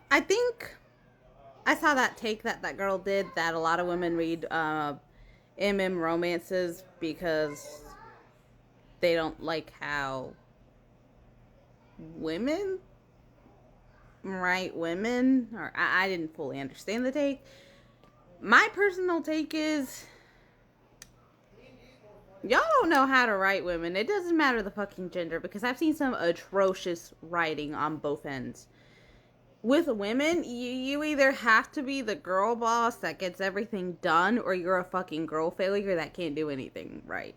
I think I saw that take that girl did that a lot of women read romances because they don't like how women write women, or I didn't fully understand the take. My personal take is y'all don't know how to write women. It doesn't matter the fucking gender because I've seen some atrocious writing on both ends. With women, you either have to be the girl boss that gets everything done, or you're a fucking girl failure that can't do anything right.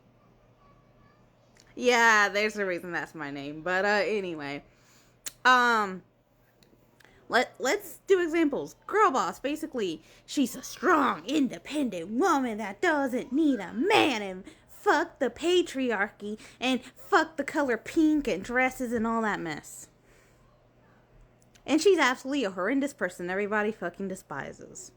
Yeah, there's a reason that's my name. But anyway, um, let's do examples. Girl boss, basically, she's a strong, independent woman that doesn't need a man and fuck the patriarchy and fuck the color pink and dresses and all that mess. And she's absolutely a horrendous person everybody fucking despises.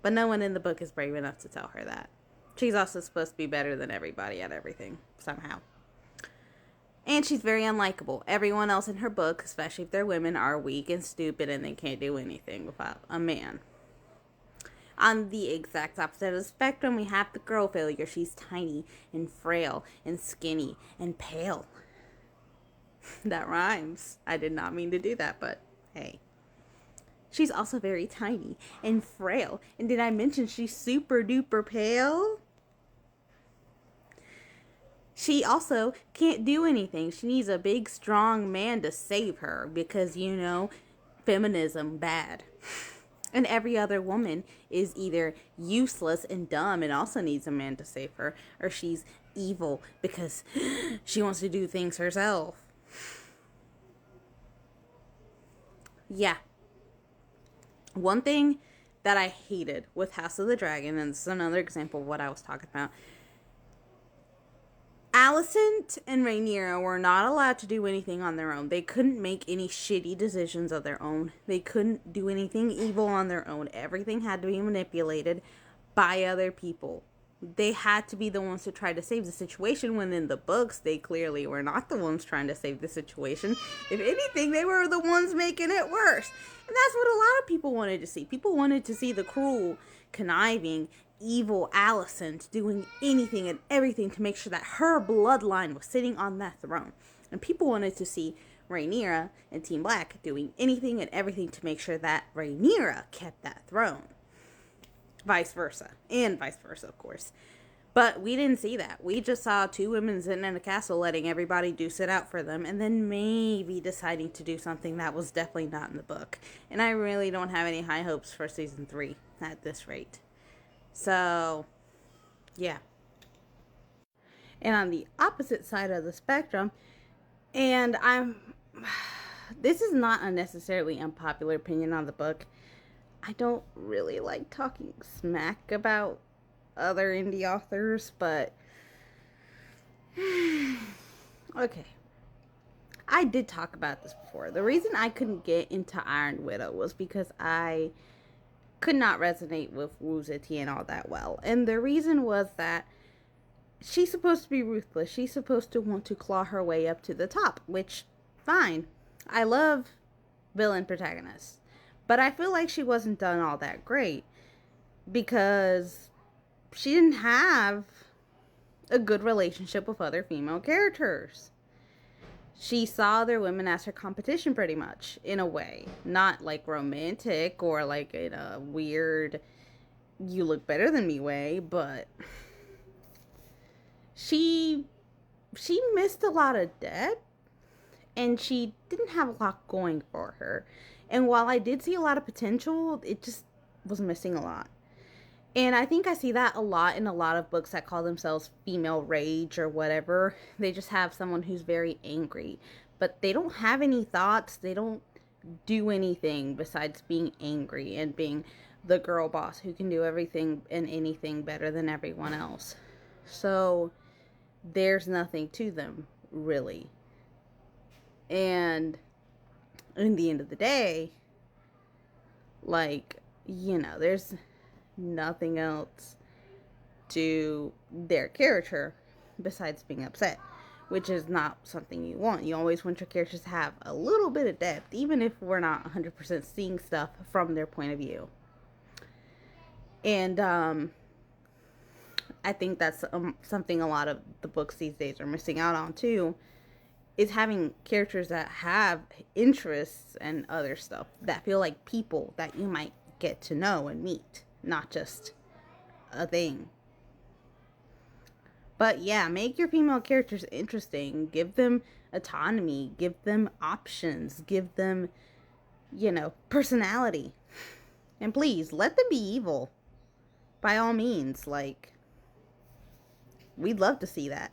But no one in the book is brave enough to tell her that. She's also supposed to be better than everybody at everything, somehow. And she's very unlikable. Everyone else in her book, especially if they're women, are weak and stupid and they can't do anything without a man. On the exact opposite of the spectrum, we have the girl failure. She's tiny and frail and skinny and pale. That rhymes. I did not mean to do that, but hey. She's also very tiny and frail. And did I mention she's super duper pale? She also can't do anything. She needs a big, strong man to save her because, feminism bad. And every other woman is either useless and dumb and also needs a man to save her, or she's evil because she wants to do things herself. Yeah. One thing that I hated with House of the Dragon, and this is another example of what I was talking about, Alicent and Rhaenyra were not allowed to do anything on their own. They couldn't make any shitty decisions of their own. They couldn't do anything evil on their own. Everything had to be manipulated by other people. They had to be the ones to try to save the situation, when in the books they clearly were not the ones trying to save the situation. If anything, they were the ones making it worse. And that's what a lot of people wanted to see. People wanted to see the cruel, conniving, evil Alicent doing anything and everything to make sure that her bloodline was sitting on that throne. And people wanted to see Rhaenyra and Team Black doing anything and everything to make sure that Rhaenyra kept that throne. Vice versa. And vice versa, of course. But we didn't see that. We just saw two women sitting in a castle letting everybody duce it out for them, and then maybe deciding to do something that was definitely not in the book. And I really don't have any high hopes for season 3 at this rate. So, yeah. And on the opposite side of the spectrum, and this is not a necessarily unpopular opinion on the book. I don't really like talking smack about other indie authors, but okay. I did talk about this before. The reason I couldn't get into Iron Widow was because I could not resonate with Wu Zetian all that well. And the reason was that she's supposed to be ruthless. She's supposed to want to claw her way up to the top, which, fine. I love villain protagonists. But I feel like she wasn't done all that great because she didn't have a good relationship with other female characters. She saw other women as her competition pretty much, in a way. Not like romantic or like in a weird you look better than me way, but she missed a lot of depth and she didn't have a lot going for her. And while I did see a lot of potential, it just was missing a lot. And I think I see that a lot in a lot of books that call themselves female rage or whatever. They just have someone who's very angry, but they don't have any thoughts. They don't do anything besides being angry and being the girl boss who can do everything and anything better than everyone else. So there's nothing to them, really. And in the end of the day, there's nothing else to their character besides being upset. which is not something you want. You always want your characters to have a little bit of depth, even if we're not 100% seeing stuff from their point of view. And I think that's something a lot of the books these days are missing out on too, is having characters that have interests and other stuff that feel like people that you might get to know and meet, not just a thing. But yeah, make your female characters interesting. Give them autonomy. Give them options. Give them, personality. And please, let them be evil. By all means. Like, we'd love to see that.